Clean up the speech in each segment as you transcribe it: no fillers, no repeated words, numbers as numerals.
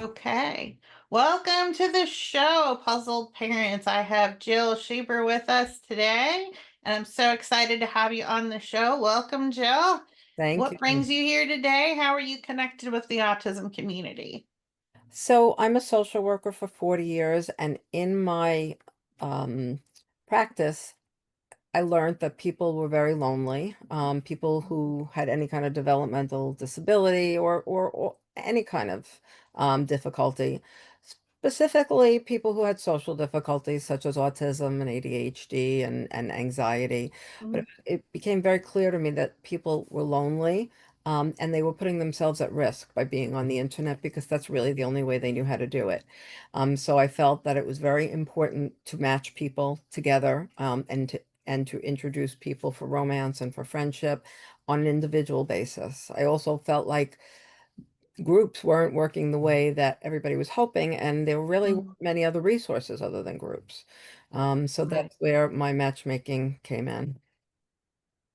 Okay. Welcome to the show, Puzzled Parents. I have Jill Schieber with us today, and I'm so excited to have you on the show. Welcome, Jill. Thank What you. brings you here today? How are you connected with the autism community? So I'm a social worker for 40 years, and in my um, practice, I learned that people were very lonely. People who had any kind of developmental disability or any kind of difficulty. Specifically, people who had social difficulties such as autism and ADHD and anxiety. But Mhm. it became very clear to me that people were lonely, and they were putting themselves at risk by being on the internet because that's really the only way they knew how to do it. So I felt that it was very important to match people together, and to introduce people for romance and for friendship on an individual basis. I also felt like groups weren't working the way that everybody was hoping, and there really weren't Mhm. many other resources other than groups. So Right. that's where my matchmaking came in.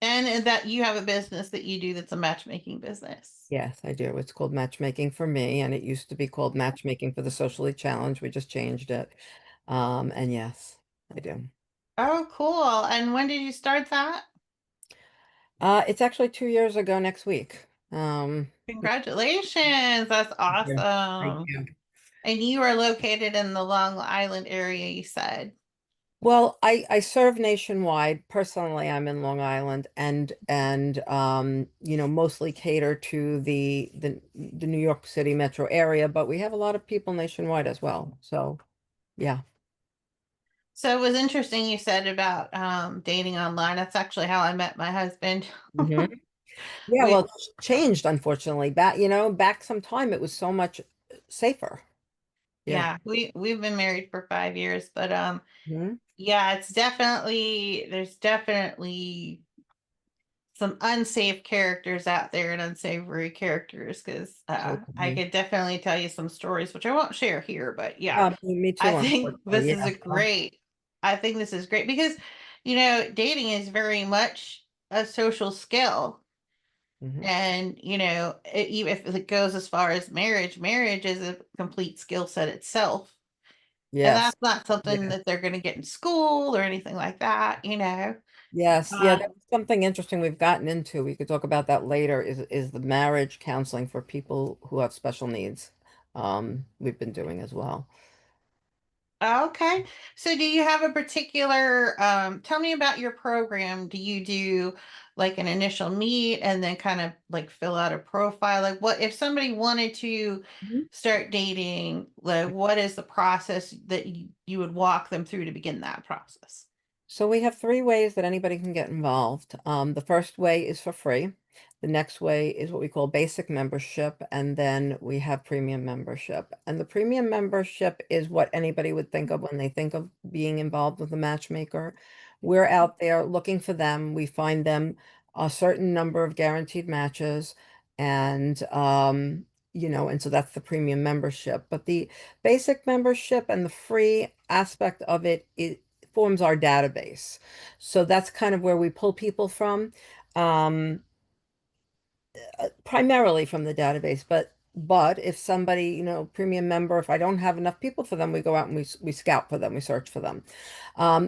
And that you have a business that you do that's a matchmaking business. Yes, I do. It's called Matchmaking for Me, and it used to be called Matchmaking for the Socially Challenged. We just changed it. And yes, I do. Oh, cool. And when did you start that? It's actually 2 years ago next week. Congratulations. That's Yeah. Thank awesome. you. And you are located in the Long Island area, you said. Well, I serve nationwide. Personally, I'm in Long Island and mostly cater to the New York City metro area, but we have a lot of people nationwide as well. So, yeah. So it was interesting you said about dating online. That's actually how I met my husband. Hmm. Yeah, well, We it's changed unfortunately. Back some time it was so much safer. Yeah. yeah, we've been married for 5 years, but Hmm. yeah, there's definitely some unsafe characters out there and unsavory characters because I Totally. could definitely tell you some stories, which I won't share here, but yeah, Me I too, think unfortunately. this is Yeah. a great, I think this is great because, dating is very much a social skill. Hmm. And, even if it goes as far as marriage is a complete skill set itself. And Yes. that's not something Yeah. that they're going to get in school or anything like that. Yes, yeah, Um, that's something interesting we've gotten into. We could talk about that later, is the marriage counseling for people who have special needs. We've been doing as well. Okay. So do you have a particular tell me about your program. Do you do like an initial meet and then kind of like fill out a profile? Like what if somebody wanted to Mhm. start dating, like what is the process that you would walk them through to begin that process? So we have three ways that anybody can get involved. The first way is for free. The next way is what we call basic membership, and then we have premium membership. And the premium membership is what anybody would think of when they think of being involved with a matchmaker. We're out there looking for them. We find them a certain number of guaranteed matches, and so that's the premium membership. But the basic membership and the free aspect of it forms our database. So that's kind of where we pull people from, um, primarily from the database. But if somebody, premium member, if I don't have enough people for them, we go out and we scout for them, we search for them.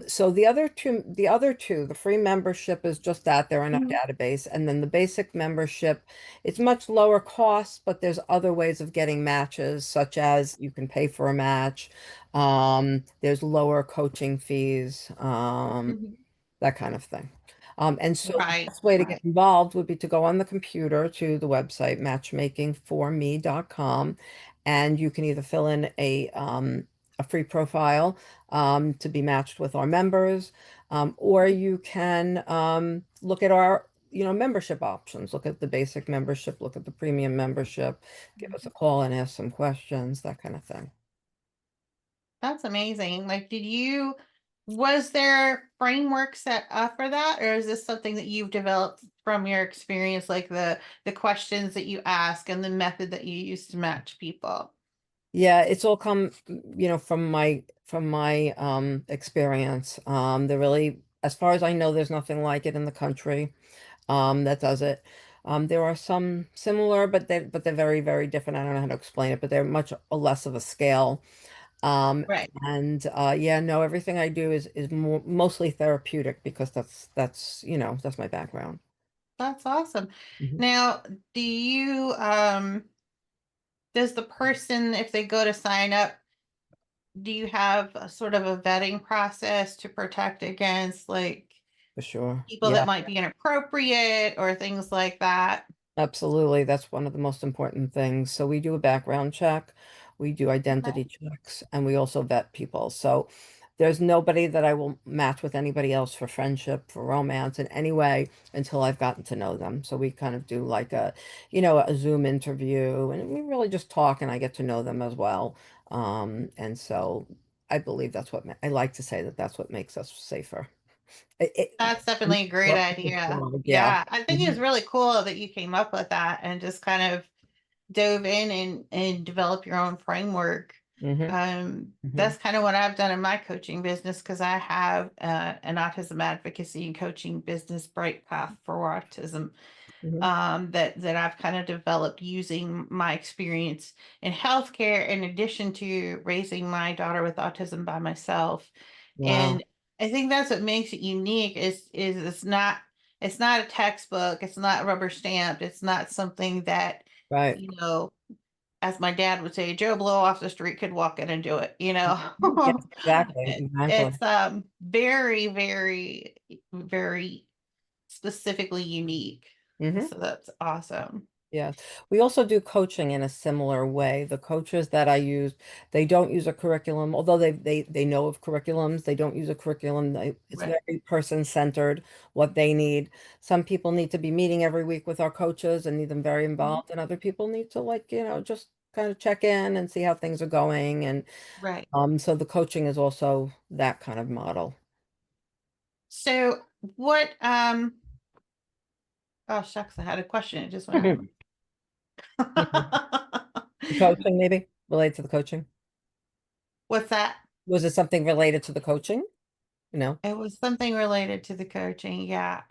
So the other two, the free membership is just that they're in our Mhm. database, and then the basic membership, it's much lower cost, but there's other ways of getting matches, such as you can pay for a match. There's lower coaching fees, Mhm. that kind of thing. And so the Right, best way to right. get involved would be to go on the computer to the website matchmakingforme.com, and you can either fill in a free profile, to be matched with our members, or you can look at our membership options. Look at the basic membership, look at the premium membership, give us a call and ask some questions, that kind of thing. That's amazing. Like, was there framework set up for that, or is this something that you've developed from your experience, like the questions that you ask and the method that you use to match people? Yeah, it's all come, from my experience. There really, as far as I know, there's nothing like it in the country that does it. There are some similar, but they're very, very different. I don't know how to explain it, but they're much less of a scale. Um, Right. and yeah, no, everything I do is mostly therapeutic because that's my background. That's awesome. Mhm. Now, do you does the person, if they go to sign up, do you have a sort of a vetting process to protect against like For sure. people that Yeah. might be inappropriate or things like that? Absolutely. That's one of the most important things. So we do a background check, we do Okay. identity checks, and we also vet people. So there's nobody that I will match with anybody else for friendship, for romance in any way until I've gotten to know them. So we kind of do like a Zoom interview and we really just talk and I get to know them as well. And so I believe I like to say that that's what makes us safer. That's definitely a great idea. Yeah. Yeah, I think it hmm was really cool that you came up with that and just kind of dove in and develop your own framework. hmm hmm That's kind of what I've done in my coaching business because I have an autism advocacy and coaching business, Bright Path for Autism, hmm that I've kind of developed using my experience in healthcare in addition to raising my daughter with autism by myself. Wow. And I think that's what makes it unique is it's not a textbook, it's not rubber stamped, it's not something that, Right. you know, as my dad would say, Joe Blow off the street could walk in and do it, you know. Yes, exactly, exactly. It's very, very, very specifically unique. hmm So that's awesome. Yeah. We also do coaching in a similar way. The coaches that I use, they don't use a curriculum, although they know of curriculums, they don't use a curriculum. It's Right. very person-centered, what they need. Some people need to be meeting every week with our coaches and need them very Mhm. involved, and other people need to just kind of check in and see how things are going. And Right. so the coaching is also that kind of model. So what oh shucks, I had a question. It just went out. The coaching, maybe related to the coaching. What's that? Was it something related to the coaching? No. It was something related to the coaching. Yeah.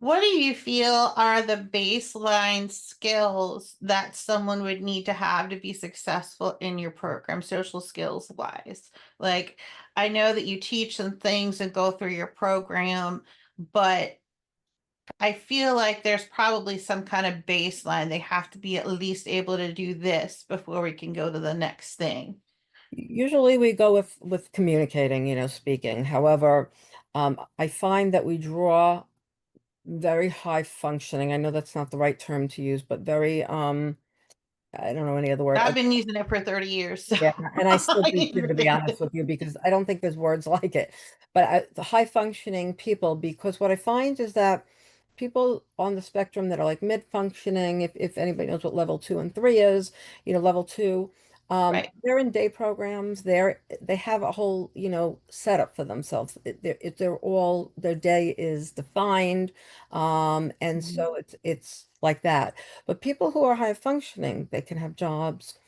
What do you feel are the baseline skills that someone would need to have to be successful in your program, social skills wise? Like, I know that you teach some things and go through your program, but I feel like there's probably some kind of baseline. They have to be at least able to do this before we can go to the next thing. Usually we go with communicating, speaking. However, I find that we draw very high functioning. I know that's not the right term to use, but very I don't know any other word. I've been using it for 30 years, so Yeah, and I still do too, to be I honest with you, because I don't think there's words like it. But the high functioning people, because what I find is that people on the spectrum that are like mid functioning, if anybody knows what level 2 and 3 is, level two, right. they're in day programs. They have a whole, setup for themselves. They're all their day is defined, and Mhm. so it's like that. But people who are high functioning, they can have jobs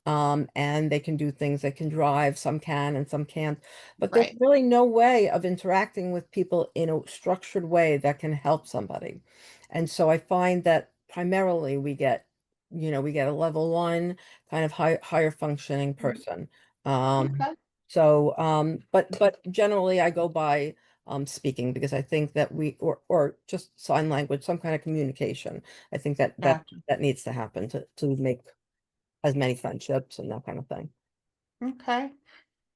and they can do things. They can drive, some can and some can't. But there's Right. really no way of interacting with people in a structured way that can help somebody. And so I find that primarily we get a level one kind of higher functioning Mhm. person. Okay. But generally I go by speaking because I think that or just sign language, some kind of communication. I think Gotcha. that needs to happen to make as many friendships and that kind of thing. Okay.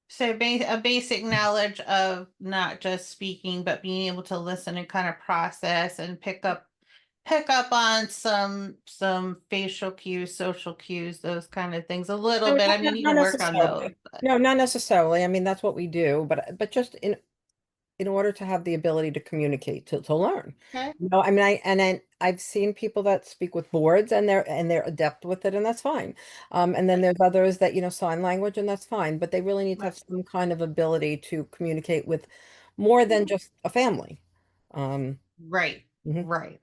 So a basic knowledge of not just speaking, but being able to listen and kind of process and pick up on some facial cues, social cues, those kind of things a little No, bit. I mean, you not can work on those, necessarily. but No, not necessarily. I mean, that's what we do, but just in order to have the ability to communicate, to learn. okay. I mean, then I've seen people that speak with boards and they're adept with it, and that's fine. And then Right. there's others that, sign language, and that's fine. But they really need to Right. have some kind of ability to communicate with more than just a family. Um, Right. mhm. Right.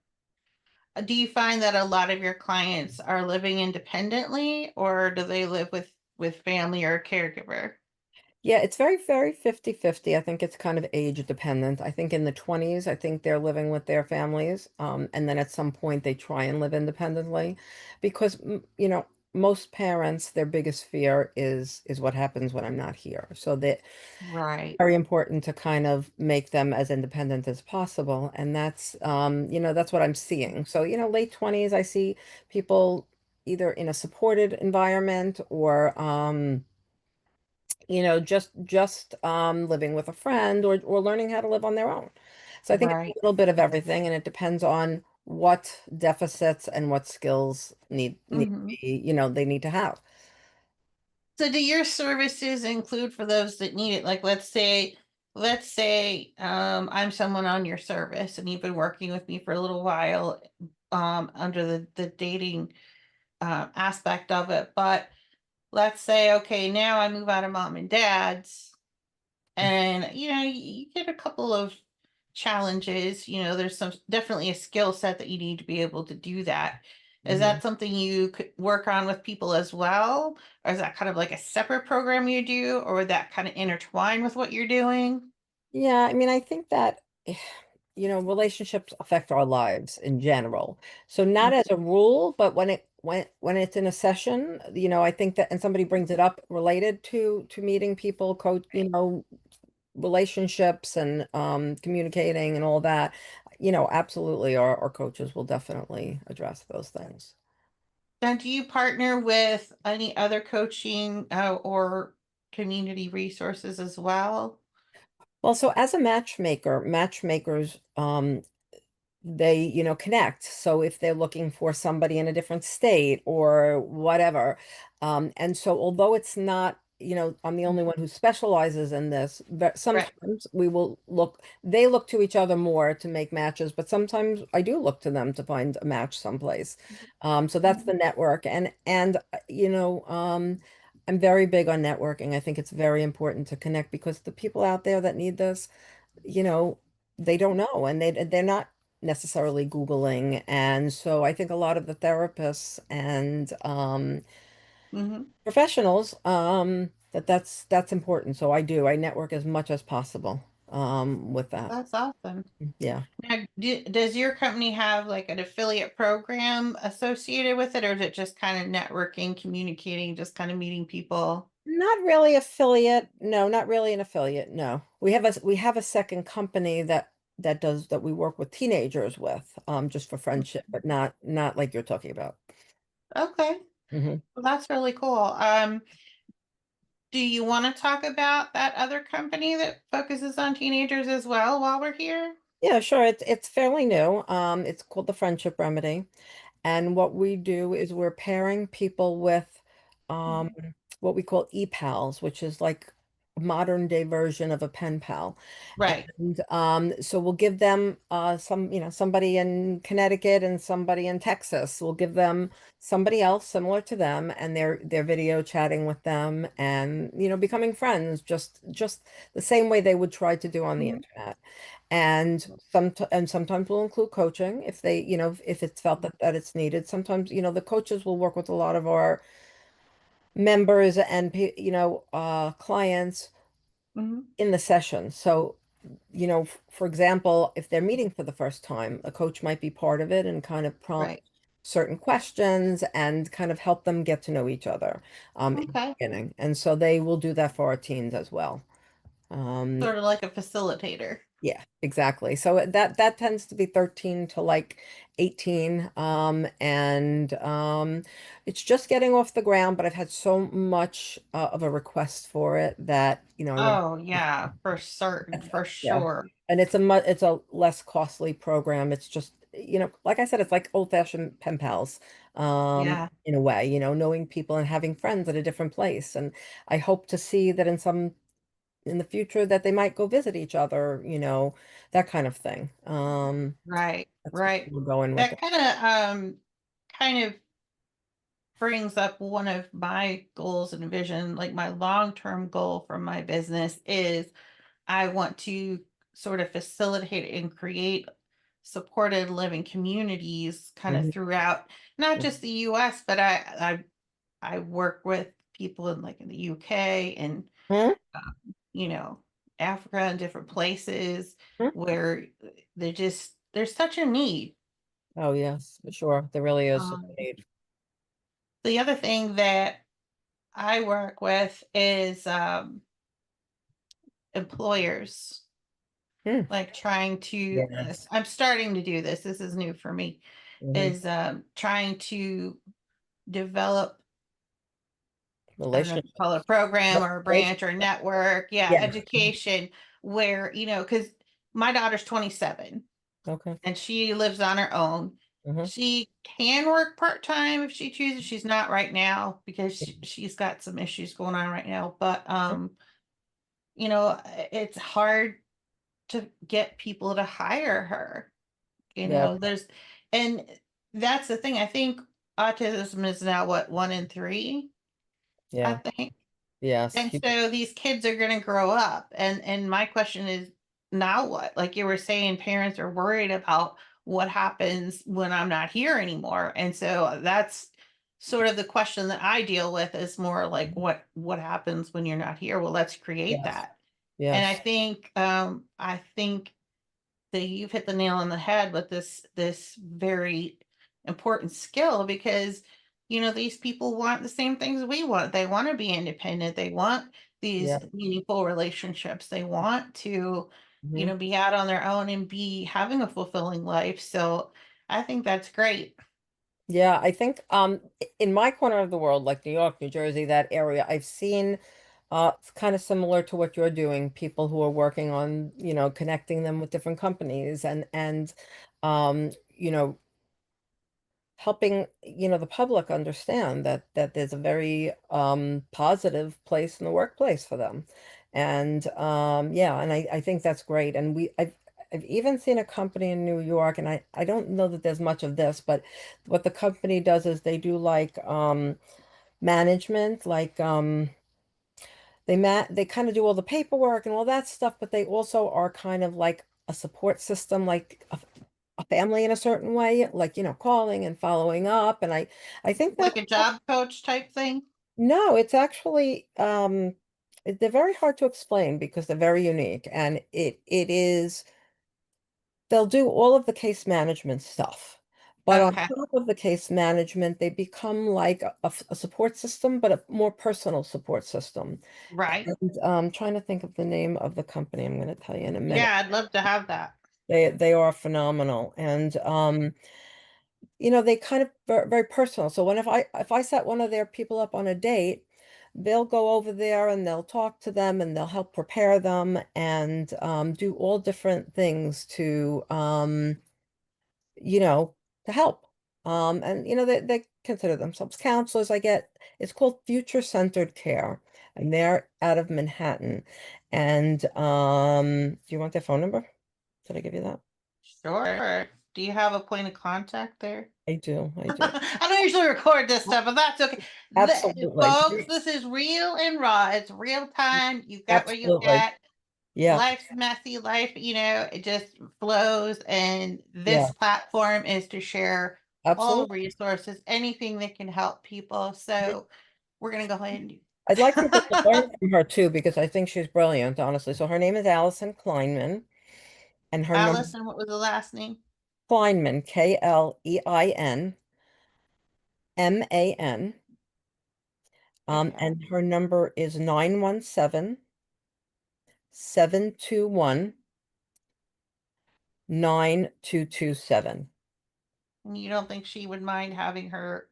Do you find that a lot of your clients are living independently or do they live with family or a caregiver? Yeah, it's very, very 50-50. I think it's kind of age dependent. I think in the 20s, I think they're living with their families. And then at some point they try and live independently because, most parents, their biggest fear is what happens when I'm not here. So that Right. very important to kind of make them as independent as possible. And that's what I'm seeing. So, late 20s, I see people either in a supported environment or living with a friend or learning how to live on their own. So I think it's a Right. little bit of everything, and it depends on what deficits and what skills need to Hmm. be, they need to have. So do your services include for those that need it? Like let's say I'm someone on your service and you've been working with me for a little while under the dating aspect of it. But let's say, okay, now I move out of mom and dad's and you get a couple of challenges. There's some definitely a skill set that you need to be able to do that. Is Mhm. that something you could work on with people as well, or is that kind of like a separate program you do, or would that kind of intertwine with what you're doing? Yeah, I mean, I think that relationships affect our lives in general. So not Mm. as a rule, but when it's in a session, I think that and somebody brings it up related to meeting people, coach, relationships and communicating and all that, absolutely our coaches will definitely address those things. Now, do you partner with any other coaching or community resources as well? Well, so as a matchmaker, matchmakers they connect, so if they're looking for somebody in a different state or whatever, and so although it's not, I'm the only one who specializes in this, but Right. sometimes they look to each other more to make matches, but sometimes I do look to them to find a match someplace. So that's the Mhm. network, and I'm very big on networking. I think it's very important to connect because the people out there that need this, you know, they don't know and they're not necessarily Googling. And so I think a lot of the therapists and Mhm. professionals that's important. So I network as much as possible with that. That's awesome. Yeah. Now, does your company have like an affiliate program associated with it, or is it just kind of networking, communicating, just kind of meeting people? Not really affiliate. No, not really an affiliate. No. We have a second company that we work with teenagers with, just for friendship, but not like you're talking about. Okay, Hmm. well, that's really cool. Do you want to talk about that other company that focuses on teenagers as well while we're here? Yeah, sure. It's fairly new. It's called the Friendship Remedy. And what we do is we're pairing people with um, Mhm. what we call e-pals, which is like a modern day version of a pen pal. Right. And so we'll give them somebody in Connecticut and somebody in Texas. We'll give them somebody else similar to them, and they're video chatting with them and becoming friends, just the same way they would try to do on the Mhm. internet. And sometimes we'll include coaching if if it's felt that it's needed. Sometimes, the coaches will work with a lot of our members and clients Mhm. in the session. So, for example, if they're meeting for the first time, a coach might be part of it and kind of prompt Right. certain questions and kind of help them get to know each other in the Okay. beginning. And so they will do that for our teens as well. Um, Sort of like a facilitator. Yeah, exactly. So that tends to be 13 to like 18. And it's just getting off the ground, but I've had so much of a request for it that, I want Oh, yeah, for certain, to, for yeah. sure. And it's a less costly program. It's just, like I said, it's like old-fashioned pen pals, Yeah. in a way, knowing people and having friends at a different place. And I hope to see that in the future that they might go visit each other, that kind of thing. Right. That's Right. where we're going with That it. kind of brings up one of my goals and vision. Like my long-term goal for my business is I want to sort of facilitate and create supported living communities kind of Mhm. throughout not just the US, but I work with people in like in the UK and Hmm? you know, Africa and different places Hmm? where there's such a need. Oh, yes, for sure. There really is a Um, need. the other thing that I work with is employers Hmm. like trying to Yes. I'm starting to do this. This is new for me. Hmm. Is trying to develop, I don't know if you call Relationships. it a program Yep. or a branch or a Relationships. network. Yeah, Yeah. education where, because my daughter's 27 Okay. and she lives on her own. Hmm. She can work part-time if she chooses. She's not right now because she's got some issues going on right now. But it's hard to get people to hire her. Yeah. There's and that's the thing. I think autism is now what, one in three, I Yeah. think. Yes. And so these kids are going to grow up, and my question is, now what? Like you were saying, parents are worried about what happens when I'm not here anymore. And so that's sort of the question that I deal with, is more like what happens when you're not here? Well, let's create Yes. that. And Yes. I think that you've hit the nail on the head with this very important skill, because these people want the same things we want. They want to be independent. They want these Yeah. meaningful relationships. They want to Hmm. be out on their own and be having a fulfilling life. So I think that's great. Yeah, I think in my corner of the world, like New York, New Jersey, that area, I've seen it's kind of similar to what you're doing, people who are working on, connecting them with different companies and you know, helping, the public understand that there's a very positive place in the workplace for them. And yeah, and I think that's great. And I've even seen a company in New York, and I don't know that there's much of this, but what the company does is they do like management, like they kind of do all the paperwork and all that stuff, but they also are kind of like a support system, like a family in a certain way, like, calling and following up. And I think Like that, a job coach type thing. no, it's actually, they're very hard to explain because they're very unique. And it is, they'll do all of the case management stuff. But on Okay. top of the case management, they become like a support system, but a more personal support system. Right. And trying to think of the name of the company. I'm going to tell you in a minute. Yeah, I'd love to have that. They are phenomenal, and they kind of very, very personal. So if I set one of their people up on a date, they'll go over there and they'll talk to them and they'll help prepare them and do all different things you know, to help. And they consider themselves counselors. It's called Future Centered Care, and they're out of Manhattan. And do you want their phone number? Did I give you that? Sure. Do you have a point of contact there? I do. I do. I don't usually record this stuff, but that's okay. Absolutely. Folks, this is real and raw. It's real time. You get what you Absolutely. get. Yeah. Life's messy. Life, it just flows. And Yeah. this platform is to share all Absolutely. resources, anything that can help people. Mhm. So we're going to go ahead and do. I'd like people to learn from her too because I think she's brilliant, honestly. So her name is Allison Kleinman, and her number Allison, what was the last name? Kleinman, Kleinman. Okay. And her number is 917-721-9227. And you don't think she would mind having her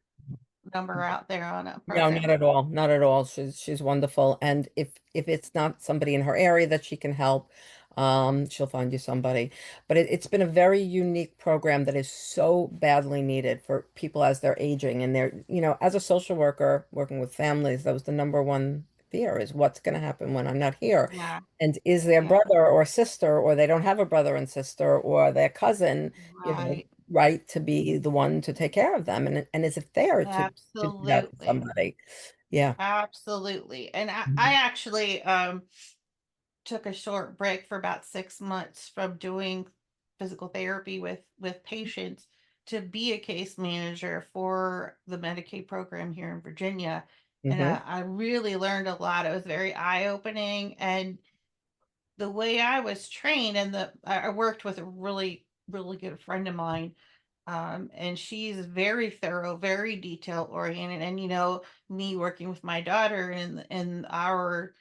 number out there on a No, not program? at all. Not at all. She's wonderful. And if it's not somebody in her area that she can help, she'll find you somebody. But it's been a very unique program that is so badly needed for people as they're aging. And as a social worker working with families, that was the number one fear is what's going to happen when I'm not here. Yeah. And is their Yeah. brother or sister, or they don't have a brother and sister, or their cousin, Right. right to be the one to take care of them? And is it fair to do that to Absolutely. somebody? Yeah. Absolutely. And I Mhm. actually took a short break for about 6 months from doing physical therapy with patients to be a case manager for the Medicaid program here in Virginia. And Mhm. I really learned a lot. It was very eye-opening, and the way I was trained, and I worked with a really, really good friend of mine, and she's very thorough, very detail oriented. And me working with my daughter and our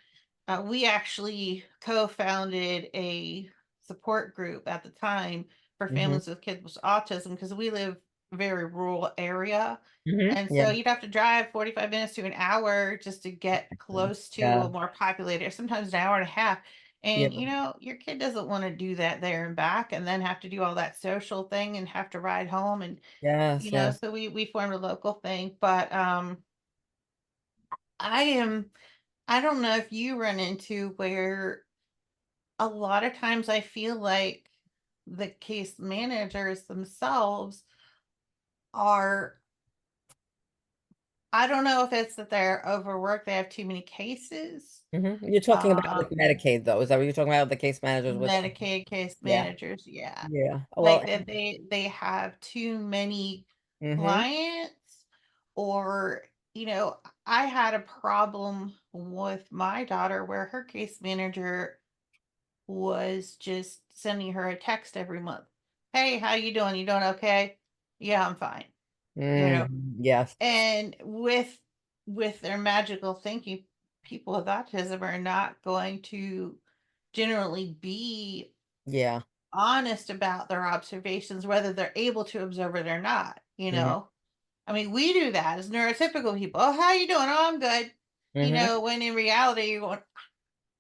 we actually co-founded a support group at the time for Mhm. families with kids with autism because we live very rural area. Mhm. And Yeah. so you'd have to drive 45 minutes to an hour just to get close to Yeah. a more populated, sometimes an hour and a half. Yeah. And your kid doesn't want to do that there and back and then have to do all that social thing and have to ride home. And Yes. Yes. so we formed a local thing. But I am I don't know if you run into where a lot of times I feel like the case managers themselves are, I don't know if it's that they're overworked, they have too many cases. You're talking about with Um, Medicaid, though. Is that what you're talking about? The case managers with? Medicaid case Yeah. managers, yeah. Yeah. Well. Like that they have too many Mhm. clients, or I had a problem with my daughter where her case manager was just sending her a text every month. "Hey, how you doing? You doing okay?" "Yeah, I'm fine." You know, Yes. and with their magical thinking, people with autism are not going to generally be Yeah. honest about their observations, whether they're able to observe it or not, Mhm. I mean, we do that as neurotypical people. "Oh, how you doing?" "Oh, I'm good." Mhm. When in reality, you're going,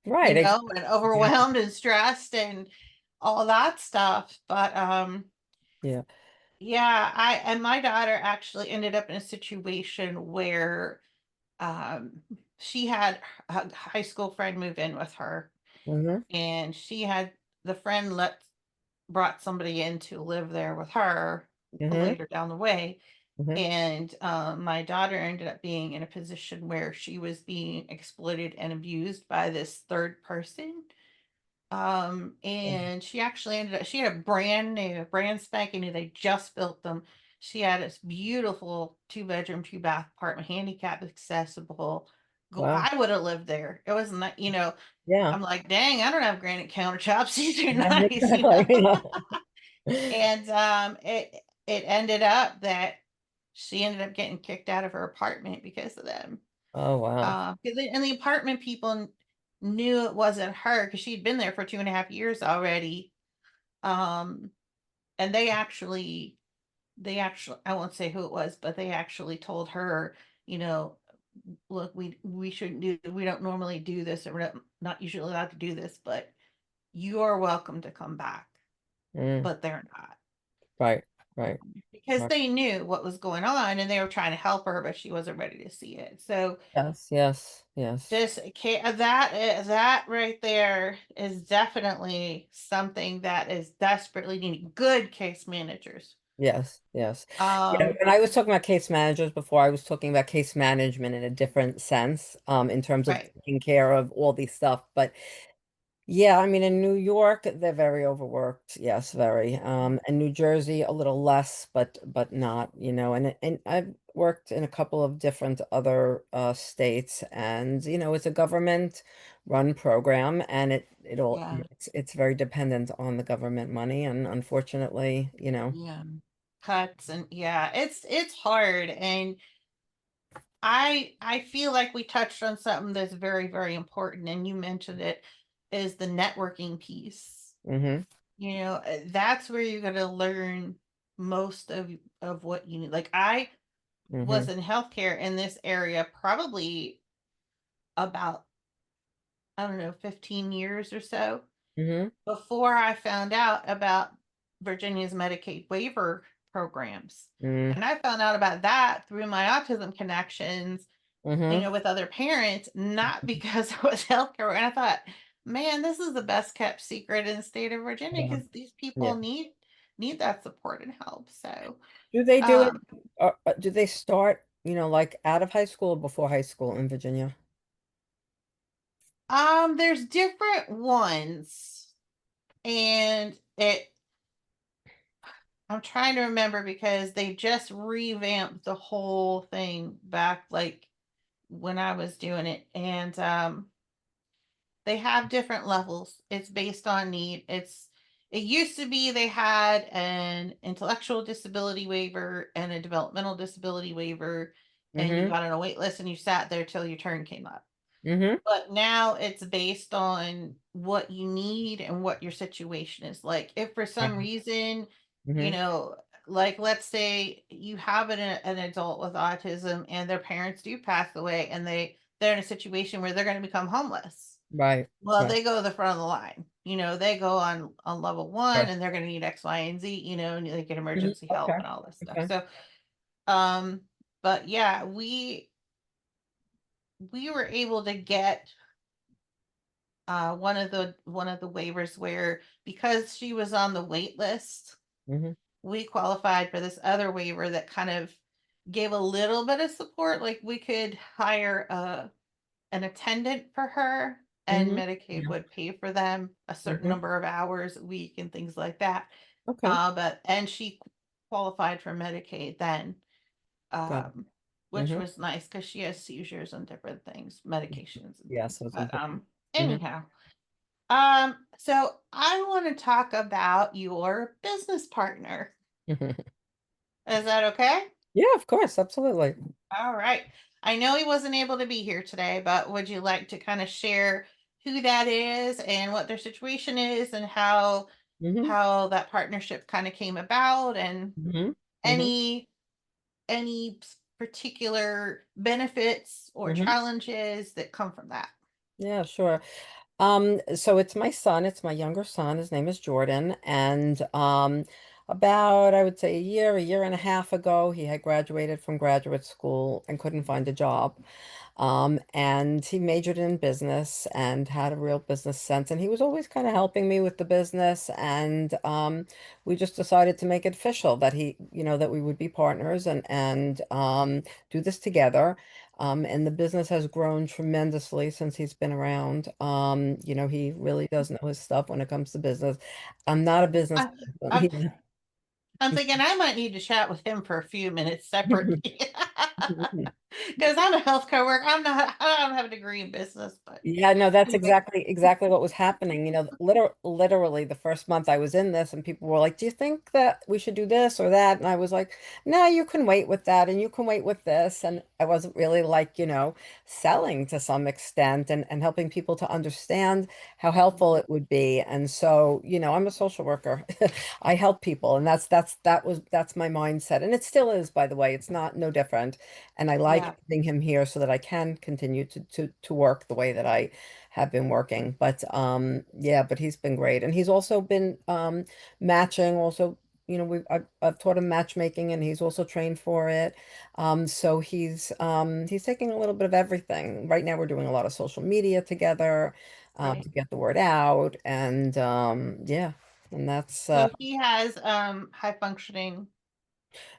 Right. Exactly. and Yeah. overwhelmed and stressed and all that stuff. But Yeah. yeah, I and my daughter actually ended up in a situation where um she had a high school friend move in with her, Mhm. and she had the friend let brought somebody in to live there with her Mhm. later down the way. Mhm. And my daughter ended up being in a position where she was being exploited and abused by this third person. And she actually ended up, she had a brand new, brand spanking new, they just built them. She had this beautiful 2 bedroom, 2 bath apartment, handicap accessible. Wow. I would have lived there. It was not, Yeah. I'm like, dang, I don't have granite countertops. These are Yeah. nice, Exactly. And it ended up that she ended up getting kicked out of her apartment because of them. Oh, wow. And the apartment people knew it wasn't her because she'd been there for 2.5 years already. Um, and they actually, I won't say who it was, but they actually told her, you know, look, we shouldn't do, we don't normally do this, or we're not usually allowed to do this, but you are welcome to come back. Mm. But they're not, Right. Right. because Right. they knew what was going on and they were trying to help her, but she wasn't ready to see it. So Yes. Yes. Yes. just that right there is definitely something that is desperately needed. Good case managers. Yes, yes. Yeah, Um, when I was talking about case managers before, I was talking about case management in a different sense, in terms of right. taking care of all these stuff. But yeah, I mean, in New York, they're very overworked. Yes, very. And New Jersey, a little less, but not, and I've worked in a couple of different other states, and it's a government run program, and it all Yeah. it's very dependent on the government money, and unfortunately, Yeah. Cuts, and yeah, it's hard. And I feel like we touched on something that's very, very important, and you mentioned it, is the networking piece. Mm-hmm. That's where you're gonna learn most of what you need. Like, I Mm-hmm. was in healthcare in this area probably about, I don't know, 15 years or so Mm-hmm. before I found out about Virginia's Medicaid waiver programs. Mm-hmm. And I found out about that through my autism connections, Mm-hmm. with other parents, not because it was healthcare. And I thought, man, this is the best kept secret in the state of Virginia Yeah. because these Yeah. people need that support and help. So, Do they do it? um, Do they start, like out of high school or before high school in Virginia? there's different ones, and I'm trying to remember because they just revamped the whole thing back like when I was doing it, and they have different levels. It's based on need. It used to be they had an intellectual disability waiver and a developmental disability waiver, and you Mm-hmm. got on a wait list and you sat there till your turn came up. Mm-hmm. But now it's based on what you need and what your situation is like. If for some reason, you Mm-hmm. know, like let's say you have an adult with autism and their parents do pass away and they're in a situation where they're going to become homeless. Right. Well, Right. they go to the front of the line. They go on level one Sure. and they're going to need X, Y, and Z. And they get Mhm. emergency help Okay. and all this stuff. Okay. So, um, but yeah, we were able to get one of the waivers where because she was on the wait list, Mm-hmm. we qualified for this other waiver that kind of gave a little bit of support. Like we could hire an attendant for her, and Mm-hmm. Medicaid Yeah. would pay for them a certain Mm-hmm. number of hours a week and things like that. Okay. But she qualified for Medicaid then, Got um, it. which Mm-hmm. was nice because she has seizures and different things, medications and Yes, things. it was But important. Mm-hmm. anyhow, so I want to talk about your business partner. Is that okay? Yeah, of course, absolutely. All right. I know he wasn't able to be here today, but would you like to kind of share who that is and what their situation is and how Mm-hmm. that partnership kind of came about, and Mm-hmm. Mm-hmm. any particular benefits or Mm-hmm. challenges that come from that? Yeah, sure. So it's my son, it's my younger son. His name is Jordan. And about, I would say a year and a half ago, he had graduated from graduate school and couldn't find a job. And he majored in business and had a real business sense. And he was always kind of helping me with the business. And we just decided to make it official that that we would be partners and do this together. And the business has grown tremendously since he's been around. He really does know his stuff when it comes to business. I'm not a business I, I'm, I'm thinking I might need to chat with him for a few minutes separately. Because I'm a healthcare worker. I don't have a degree in business, but Yeah, no, that's anyway. exactly what was happening. Literally the first month I was in this and people were like, "Do you think that we should do this or that?" And I was like, "No, you can wait with that and you can wait with this." And I wasn't really like, selling to some extent and helping people to understand how helpful it would be. And so, I'm a social worker. I help people and that's my mindset. And it still is, by the way. It's not no different. And I Yeah. like having him here so that I can continue to work the way that I have been working. But yeah, but he's been great. And he's also been matching also, I've taught him matchmaking and he's also trained for it. So he's taking a little bit of everything. Right now we're doing a lot of social media together Right. to get the word out. And yeah, and that's So he has high functioning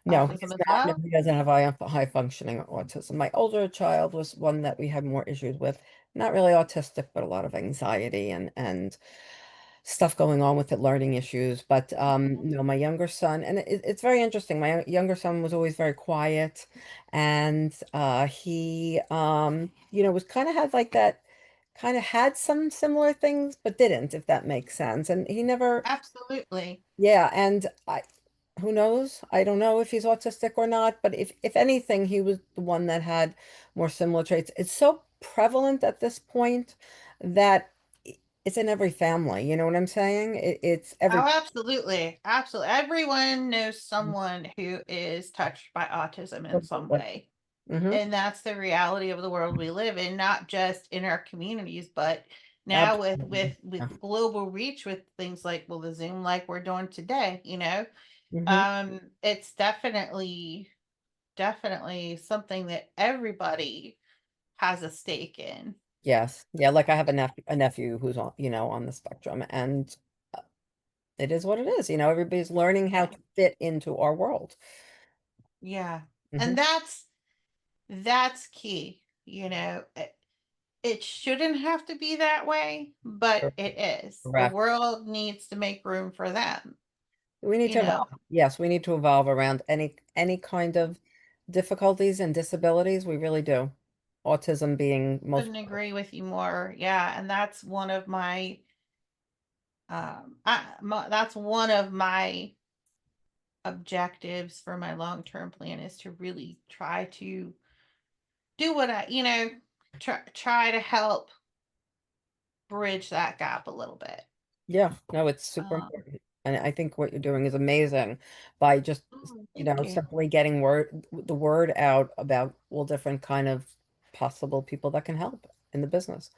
no, autism he's as not. No, well. he doesn't have high functioning autism. My older child was one that we had more issues with. Not really autistic, but a lot of anxiety and stuff going on with it, learning issues. But no, my younger son, and it's very interesting. My younger son was always very quiet, and he was kind of had like that, kind of had some similar things, but didn't, if that makes sense. And he never, Absolutely. yeah, and who knows? I don't know if he's autistic or not, but if anything, he was the one that had more similar traits. It's so prevalent at this point that it's in every family. You know what I'm saying? It's every. Oh, absolutely. Absolutely. Everyone knows someone who is touched by autism in some way. Mm-hmm. And that's the reality of the world we live in, not just in our communities, but now with Absolutely. Yeah. global reach with things like, well, the Zoom like we're doing today, Mm-hmm. it's definitely something that everybody has a stake in. Yes. Yeah. Like I have a nephew who's on the spectrum, and uh, it is what it is. Everybody's learning how Yeah. to fit into our world. Yeah. Hmm. And that's key, it shouldn't have to be that way, but it is. The Correct. world needs to make room for them, We need you to know. evolve. Yes, we need to evolve around any kind of difficulties and disabilities. We really do. autism being most. Couldn't agree with you more. Yeah, and that's one of my that's one of my objectives for my long-term plan is to really try to do what I, try to help bridge that gap a little bit. Yeah, no, it's super Um, important. And I think what you're doing is amazing by just, oh, thank you. simply getting the word out about all different kind of possible people that can help in the business.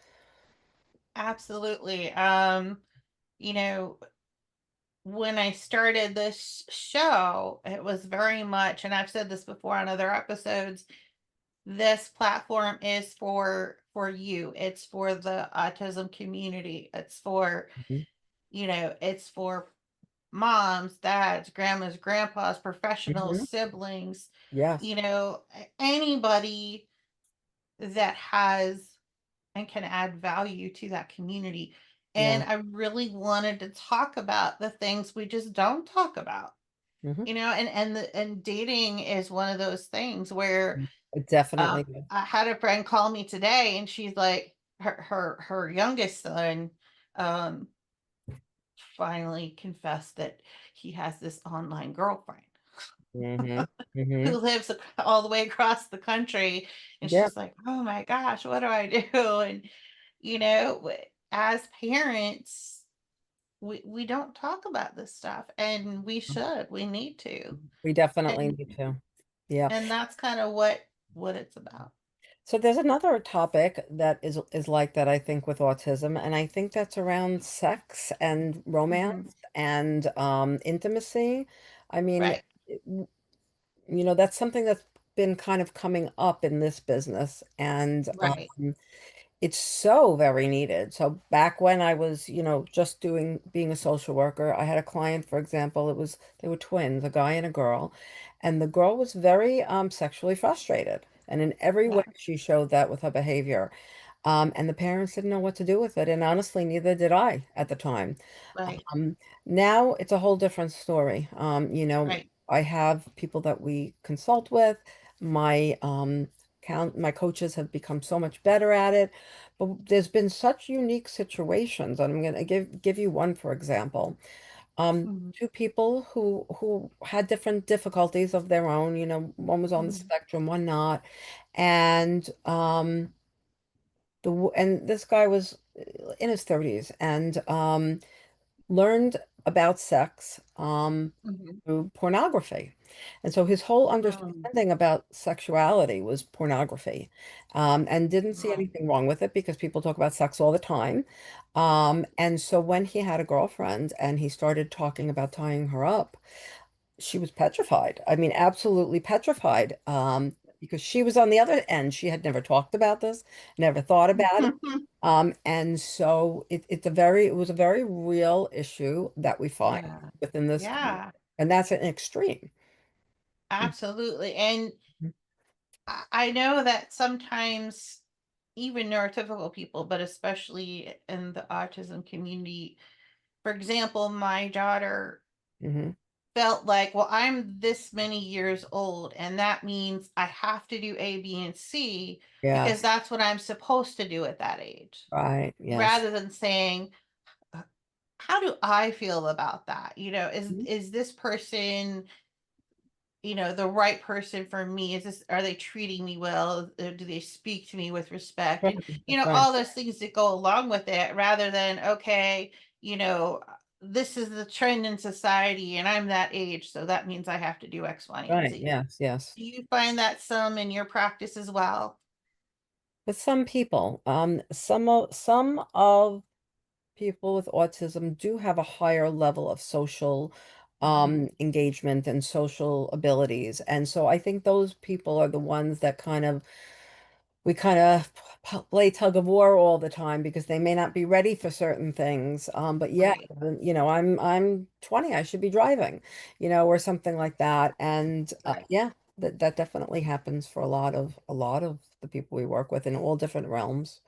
Absolutely. You know, when I started this show, it was very much, and I've said this before on other episodes, this platform is for you. It's for the autism community. It's for, Mhm. it's for moms, dads, grandmas, grandpas, professionals, Mhm. siblings, Yes. anybody that has and can add value to that community. Yeah. And I really wanted to talk about the things we just don't talk about. Hmm. And dating is one of those things where It definitely is. I had a friend call me today and she's like her youngest son um finally confessed that he has this online girlfriend Hmm. Hmm. who lives all the way across the country. And Yeah. she's like, oh my gosh, what do I do? And, as parents, we don't talk about this stuff and we need to. We definitely And, need to. Yeah. and that's kind of what it's about. So there's another topic that is like that, I think, with autism, and I think that's around sex and Hmm. romance and intimacy. I mean, Right, that's something that's been kind of coming up in this business, and right, it's so very needed. So back when I was, just being a social worker, I had a client, for example, they were twins, a guy and a girl, and the girl was very sexually frustrated. And in every way yeah, she showed that with her behavior. And the parents didn't know what to do with it. And honestly, neither did I at the time. right, Um, Now it's a whole different story. right. I have people that we consult with. My coaches have become so much better at it. But there's been such unique situations. And I'm going to give you one, for example. Hmm. Two people who had different difficulties of their own. One was on the Hmm. spectrum, one not. And and this guy was in his 30s and learned about sex Hmm. through pornography. And so his whole Um, understanding about sexuality was pornography, and didn't see right, anything wrong with it because people talk about sex all the time. And so when he had a girlfriend and he started talking about tying her up, she was petrified. I mean, absolutely petrified. Because she was on the other end. She had never talked about this, never thought about it. And so it was a very real issue that we find yeah, within this community. yeah, And that's an extreme. absolutely. And Mhm. I know that sometimes even neurotypical people, but especially in the autism community, for example, my daughter Hmm. felt like, well, I'm this many years old, and that means I have to do A, B, and C because Yes. that's what I'm supposed to do at that age, Right. Yes. rather than saying, "Uh, how do I feel about that? Mhm. Is this person the right person for me? Are they treating me well? Do they speak to me with respect? Right. And That's right. all those things that go along with it, rather than, okay, this is the trend in society and I'm that age, so that means I have to do X, Y, and Right. Z. Yes. Yes. Do you find that some in your practice as well? With some people, some of people with autism do have a higher level of social Mhm. engagement and social abilities. And so I think those people are the ones that we kind of play tug of war all the time because they may not be ready for certain things. But yeah, Right, I'm 20, I should be driving, or something like that. And right. yeah, that definitely happens for a lot of the people we work with in all different realms.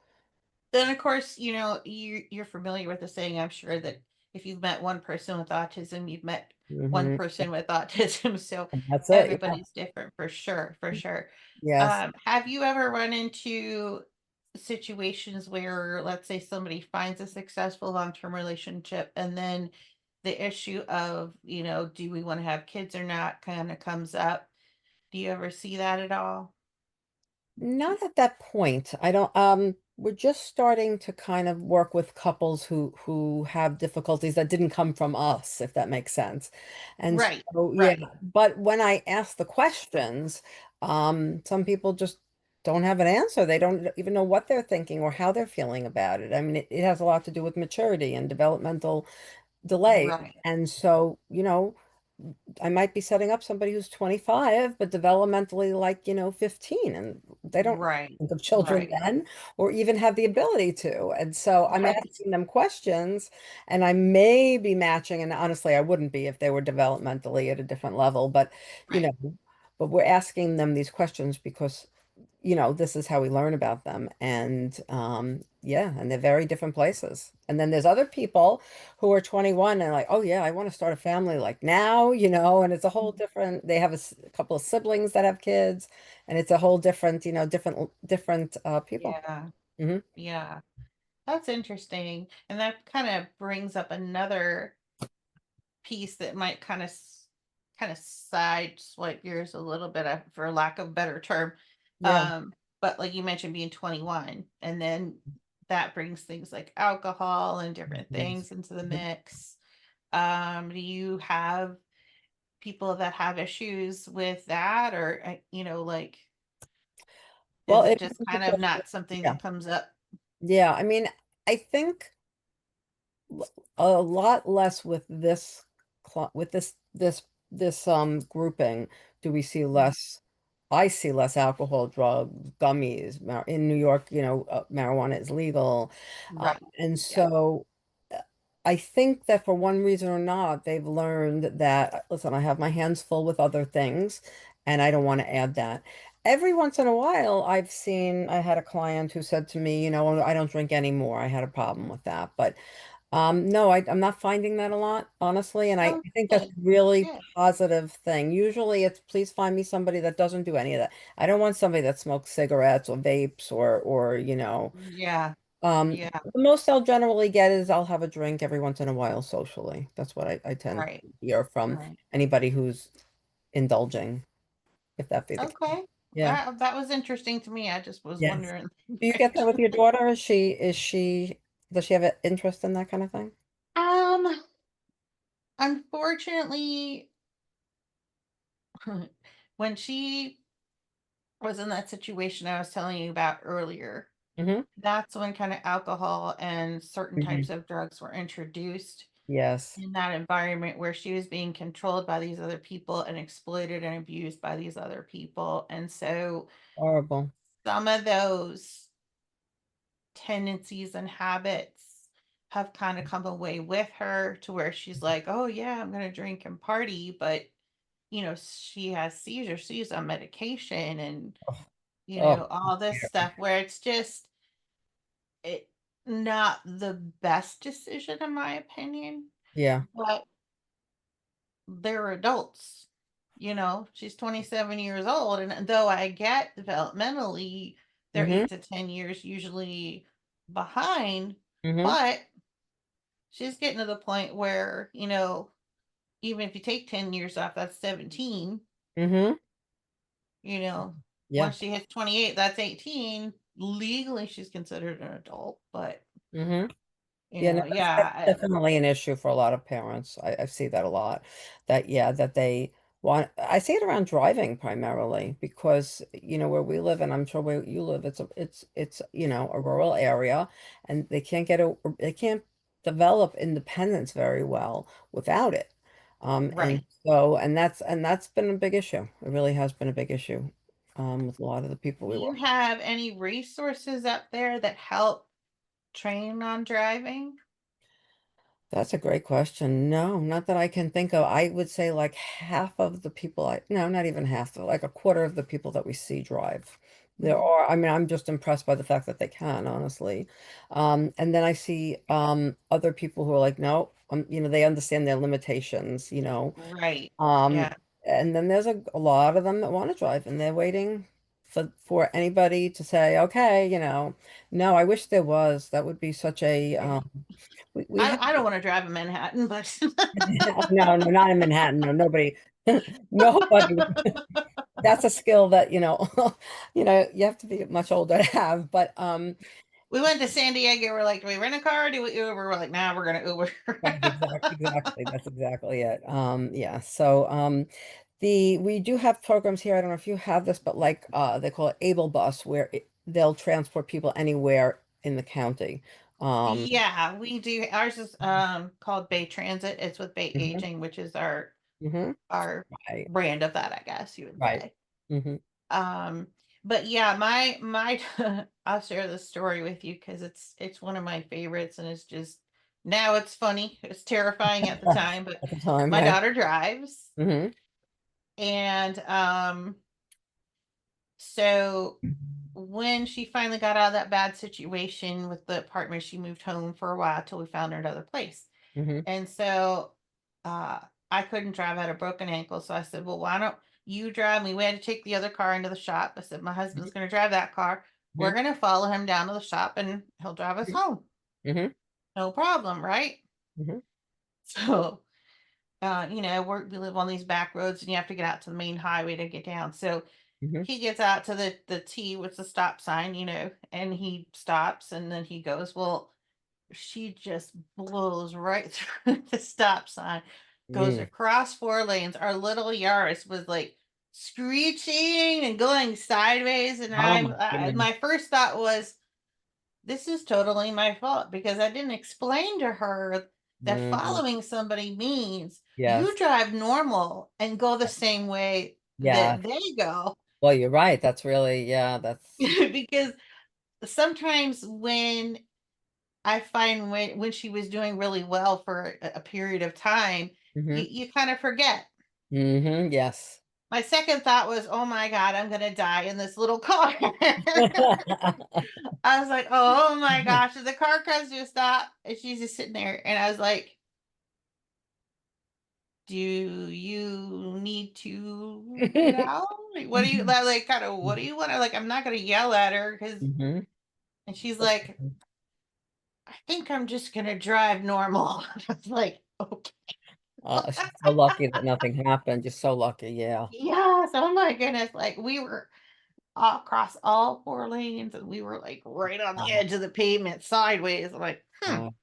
Then, of course, you're familiar with the saying, I'm sure, that if you've met one person with autism, you've met one Hmm. person with autism. So That's it. Yeah. everybody's different for sure, for sure. Yes. Have you ever run into situations where, let's say, somebody finds a successful long-term relationship and then the issue of, do we want to have kids or not kind of comes up? Do you ever see that at all? Not at that point. I don't, we're just starting to kind of work with couples who have difficulties that didn't come from us, if that makes sense. And Right, so, yeah, right, but when I ask the questions, some people just don't have an answer. They don't even know what they're thinking or how they're feeling about it. I mean, it has a lot to do with maturity and developmental delay. right, And so, I might be setting up somebody who's 25, but developmentally like, 15, and they don't right, think of children right, then or even have the ability to. And so I'm right, asking them questions and I may be matching, and honestly, I wouldn't be if they were developmentally at a different level, but you right. know, but we're asking them these questions because this is how we learn about them. And yeah, and they're very different places. And then there's other people who are 21 and like, oh yeah, I want to start a family like now, and it's a whole different, they have a couple of siblings that have kids, and it's a whole different, different people. Yeah, Hmm. yeah. That's interesting. And that kind of brings up another piece that might kind of side swipe yours a little bit, for lack of a better term. Yeah. Um, but like you mentioned, being 21, and then that brings things like alcohol and different Yes. things into the Mhm. mix. Do you have people that have issues with that, or like, Well, is it it just depends kind if of not something yeah. that comes up? Yeah. I mean, I think a lot less with with this grouping do we see Mhm. less. I see less alcohol, drugs, gummies. In New York, marijuana is legal. Right. And Yeah. so uh, I think that for one reason or not, they've learned that, listen, I have my hands full with other things and I don't want to add that. Every once in a while, I had a client who said to me, I don't drink anymore. I had a problem with that. But no, I'm not finding that a lot, honestly, and I Oh, think that's a good. really Good. positive thing. Usually it's please find me somebody that doesn't do any of that. I don't want somebody that smokes cigarettes or vapes or Yeah. Yeah. the most I'll generally get is I'll have a drink every once in a while socially. That's what I tend Right. to hear from Right. anybody who's indulging, if that be the case. Okay. Yeah. That was interesting to me. I just was Yes. wondering. Do you get that with your daughter? Does she have an interest in that kind of thing? Um, Unfortunately, when she was in that situation I was telling you about earlier, Mm-hmm. that's when kind of alcohol and certain Hmm. types of drugs were introduced Yes. in that environment where she was being controlled by these other people and exploited and abused by these other people. And so Horrible. some of those tendencies and habits have kind of come away with her to where she's like, oh, yeah, I'm going to drink and party. But, she has seizures, she's on medication and, Oh, all this yeah. stuff where it's just it, not the best decision, in my opinion. Yeah. But they're adults. She's 27 years old. And though I get developmentally, they're Mm-hmm. 8 to 10 years usually behind, Mm-hmm. but she's getting to the point where, even if you take 10 years off, that's 17. Mm-hmm. You know, Yeah. once she hits 28, that's 18. Legally, she's considered an adult, but, Mm-hmm. Yeah, no, that's yeah, definitely an issue for a lot of parents. I see that a lot. That, yeah, that they want, I see it around driving primarily because, where we live, and I'm sure where you live, it's a rural area, and they can't develop independence very well without it. And right. so, and that's been a big issue. It really has been a big issue, with a lot of the people Do we you work. have any resources up there that help train on driving? That's a great question. No, not that I can think of. I would say like half of the people no, not even half, like a quarter of the people that we see drive. There Mhm. are, I mean, I'm just impressed by the fact that they can, honestly. And then I see other people who are like, no, they understand their limitations, Right. Um, Yeah. and then there's a lot of them that want to drive and they're waiting for anybody to say, okay, no, I wish there was. That would be such a we have I don't want to drive in Manhattan, but no, no, not in Manhattan. No, nobody nobody. That's a skill that, you have to be much older to have. But we went to San Diego. We're like, do we rent a car? Do we Uber? We're like, nah, we're gonna Uber. That's exactly it. Yeah. So we do have programs here. I don't know if you have this, but like they call it Able Bus, where they'll transport people anywhere in the county. Um, Yeah, we do. Ours is called Bay Transit. It's with Bay mhm, Aging, which is our right, brand of that, I guess you would right. say. Hmm. Um, but yeah, my I'll share this story with you because it's one of my favorites, and it's just now it's funny. It's terrifying at the time, but At the time, my right? daughter drives, Hmm. and so when she finally got out of that bad situation with the apartment, she moved home for a while till we found her another place. Hmm. And so uh, I couldn't drive. I had a broken ankle. So I said, well, why don't you drive me? We had to take the other car into the shop. I said, my husband's going to drive that car. We're Hmm. going to follow him down to the shop and he'll drive us home. Hmm. No problem, right? Hmm. So, we live on these back roads and you have to get out to the main highway to get down. So Hmm. he gets out to the T with the stop sign, and he stops and then he goes, well, she just blows right through the stop sign, goes Mm. across 4 lanes. Our little Yaris was like screeching and going sideways, and Oh my goodness. my first thought was, this is totally my fault because I didn't explain to her that Mm. following somebody means you Yes. drive normal and go the same way Yeah. that they go. Well, you're right. That's really, yeah, that's, Because sometimes when I find when she was doing really well for a period of time, hmm, you kind of forget. hmm, yes. My second thought was, "Oh my god, I'm gonna die in this little car." I was like, "Oh my gosh!" And the car comes to a stop, and she's just sitting there, and I was like, "Do you need to get out? Like, what do you like? Kind of, what do you want?" Like, I'm not gonna yell at her because, Hmm. and she's like, "I think I'm just gonna drive normal." I was like, "Okay." She's so lucky that nothing happened. You're so lucky. Yeah. Yes, oh my goodness, like, we were across all 4 lanes, and we were, like, right on the Wow. edge of the pavement sideways. I'm like, Wow.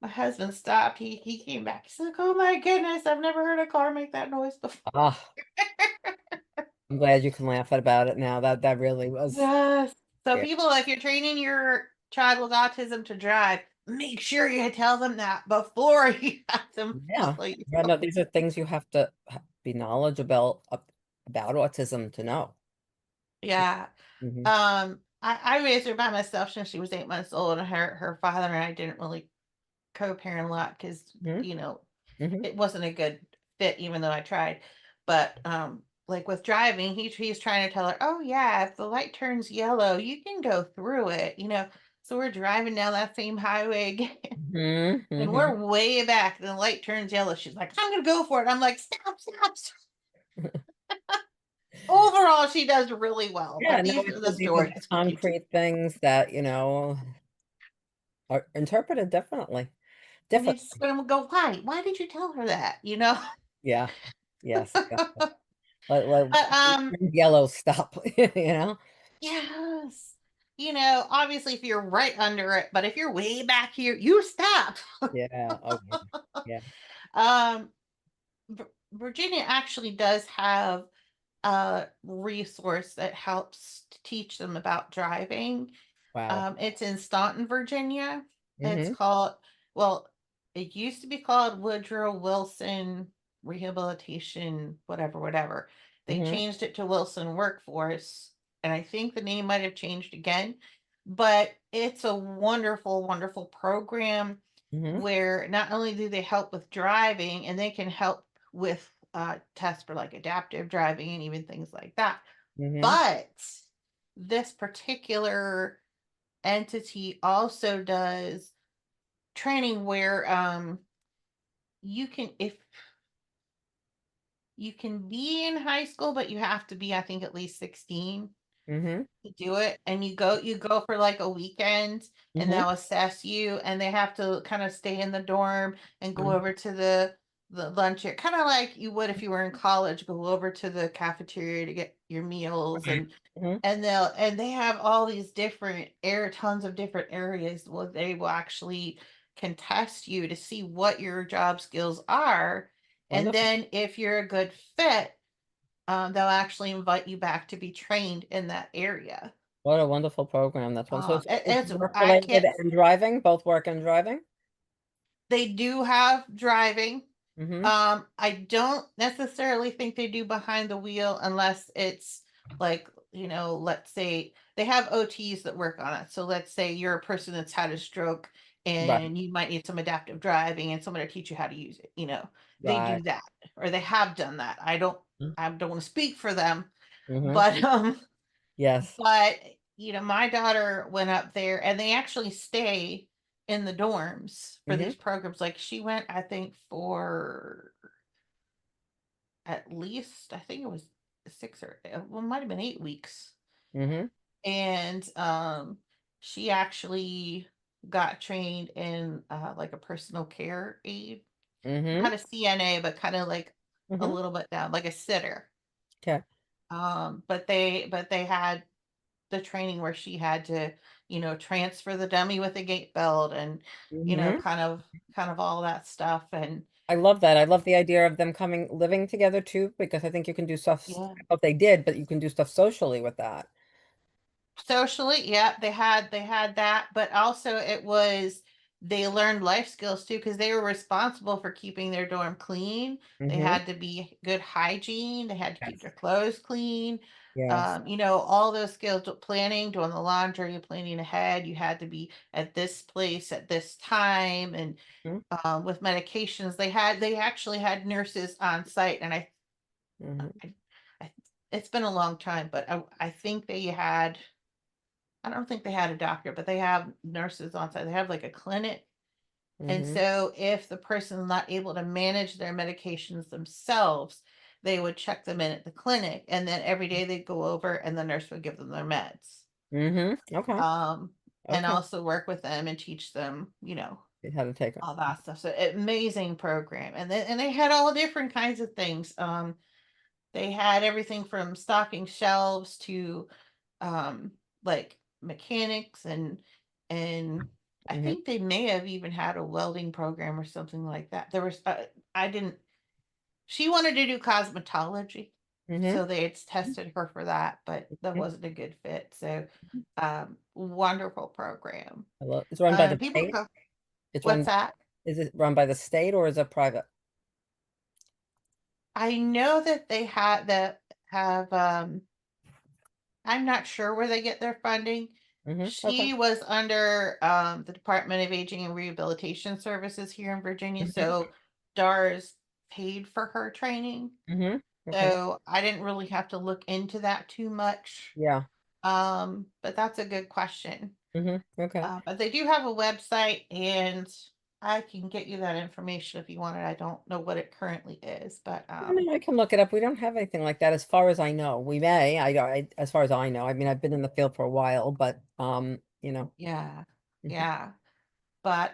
my husband stopped, he came back, he's like, "Oh my goodness, I've never heard a car make that noise before." Ah, I'm glad you can laugh about it now. That really was Yes. So scary. people, if you're training your child with autism to drive, make sure you tell them that before you have them Yeah. follow you. Yeah, no, these are things you have to be knowledgeable about autism to know. Yeah. Hmm. I raised her by myself since she was 8 months old, and her father and I didn't really co-parent a lot because Hmm. you know Hmm. it wasn't a good fit, even though I tried. But like with driving, he's trying to tell her, oh yeah, if the light turns yellow, you can go through it. So we're driving down that same highway again, Hmm. and Hmm. we're way back, and the light turns yellow. She's like, I'm gonna go for it. I'm like, stop, stop, stop. Overall, she does really well, Yeah, but no, these are the these are the stories we do too. concrete things that, are interpreted differently. And they Different. just gonna go, why did you tell her that? Yeah. Yes, exactly. Like But yellow stop, you know? yes. Obviously if you're right under it, but if you're way back here, you stop. Yeah. Oh, yeah. Yeah. um Virginia actually does have a resource that helps to teach them about driving. Wow. It's in Staunton, Virginia. It's Hmm. called, well, it used to be called Woodrow Wilson Rehabilitation, whatever, whatever. They Hmm. changed it to Wilson Workforce, and I think the name might have changed again. But it's a wonderful, wonderful program Hmm. where not only do they help with driving, and they can help with tests for like adaptive driving and even things like that, Hmm. but this particular entity also does training where you can, if you can be in high school, but you have to be, I think, at least 16 Mm-hmm. to do it. And you go for like a weekend, and Mm-hmm. they'll assess you, and they have to kind of stay in the dorm and go Mm-hmm. over to the lunch area, kind of like you would if you were in college, go over to the cafeteria to get your meals. Right. Mm-hmm. And they have all these different tons of different areas where they will actually can test you to see what your job skills are. And Wonderful. then if you're a good fit, they'll actually invite you back to be trained in that area. What a wonderful program. That's one. So it's It's work I related can't. and driving, both work and driving. They do have driving. Mm-hmm. I don't necessarily think they do behind the wheel unless it's like, let's say they have OTs that work on it. So let's say you're a person that's had a stroke Right. and you might need some adaptive driving and someone to teach you how to use it. They Right. do that, or they have done that. I don't want to speak for them, Mm-hmm. but Yes. but my daughter went up there and they actually stay in the dorms for Mm-hmm. these programs. Like she went, I think, for at least, I think it was 6 or well, it might have been 8 weeks. Mm-hmm. And she actually got trained in like a personal care aide, Mm-hmm. not a CNA, but kind of like a Mm-hmm. little bit down, like a sitter. Okay. But they had the training where she had to, transfer the dummy with a gait belt, and Mm-hmm. kind of all that stuff. And I love that. I love the idea of them coming living together too, because I think you can do stuff. yeah, I hope they did, but you can do stuff socially with that. socially, yeah, they had that, but also it was they learned life skills too because they were responsible for keeping their dorm clean. They Mm-hmm. had to be good hygiene. They had to keep Yes. their clothes clean. Yes. All those skills, planning, doing the laundry, planning ahead. You had to be at this place at this time, and with medications, they actually had nurses on site, and Mm-hmm. I, I it's been a long time, but I think they had. I don't think they had a doctor, but they have nurses on site. They have like a clinic. And Mm-hmm. so if the person's not able to manage their medications themselves, they would check them in at the clinic. And then every day they'd go over and the nurse would give them their meds. Mm-hmm. Okay. And Okay. also work with them and teach them, How to take it. all that stuff. So amazing program. And they had all different kinds of things. They had everything from stocking shelves to like mechanics, and I Mm-hmm. think they may have even had a welding program or something like that. There was I didn't She wanted to do cosmetology, Mm-hmm. so they had tested her for that, but that wasn't a good fit. So wonderful program. It's run by the People state. go, It's what's run. that? Is it run by the state or is it private? I know that they have I'm not sure where they get their funding. Mm-hmm. Okay. She was under the Department of Aging and Rehabilitation Services here in Virginia, Mm-hmm. so DARS paid for her training. Mm-hmm. Okay. So I didn't really have to look into that too much. Yeah. But that's a good question. Mm-hmm. Okay. But they do have a website, and I can get you that information if you want it. I don't know what it currently is, but I mean, I can look it up. We don't have anything like that as far as I know. We may. As far as I know. I mean, I've been in the field for a while, but yeah, mhm, yeah. But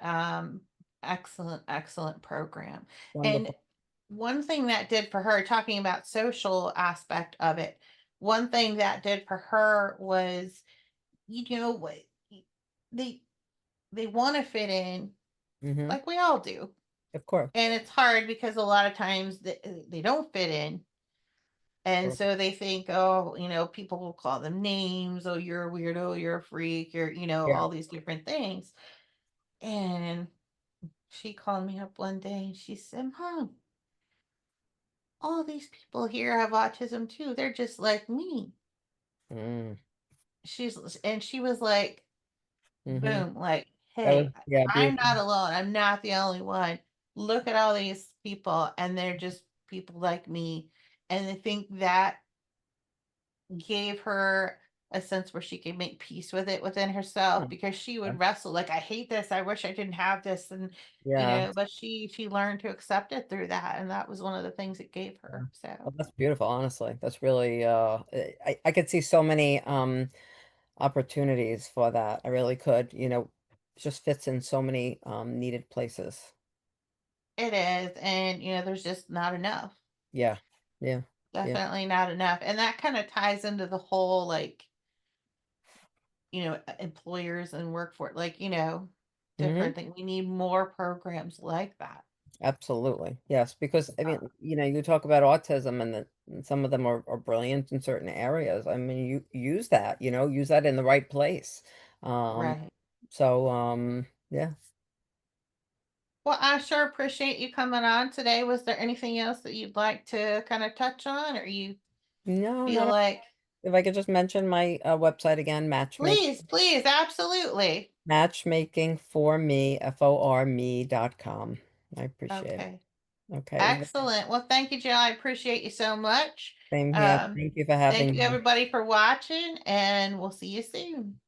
excellent, excellent program. And wonderful. one thing that did for her, talking about social aspect of it, one thing that did for her was, what they they want to fit in Mm-hmm. like we all do. Of course. And it's hard because a lot of times they don't fit in. And Sure. so they think, oh, people will call them names. Oh, you're a weirdo, you're a freak, you're, Yeah. all these different things. And she called me up one day and she said, Mom, all these people here have autism too. They're just like me. Mm, She was like, mm-hmm. boom, like, That was, hey, yeah, I'm beautiful. not alone. I'm not the only one. Look at all these people, and they're just people like me. And I think that gave her a sense where she can make peace with it within herself, Oh, because she would okay. wrestle like, I hate this, I wish I didn't have this, and Yeah. but she learned to accept it through that, and that was one of the things it gave Yeah. her. Well, So that's beautiful, honestly. That's really I could see so many opportunities for that. I really could, it just fits in so many needed places. it is, and there's just not enough. Yeah. Yeah. Yeah. Definitely not enough. And that kind of ties into the whole, like, employers and workforce, like, Hmm. different thing. We need more programs like that. Absolutely. Yes, because I Uh, mean, you talk about autism and some of them are brilliant in certain areas. I mean, you use that, use that in the right place. Um, right. yeah. Well, I sure appreciate you coming on today. Was there anything else that you'd like to kind of touch on, or you No, feel not a, like, if I could just mention my website again, please, please, absolutely. matchmaking for me, FOR me.com. I appreciate it. Okay. Okay. Excellent. Well, thank you, Jill. I appreciate you so much. Same here. Um, Thank you for Thank having you, me. everybody, for watching, and we'll see you soon.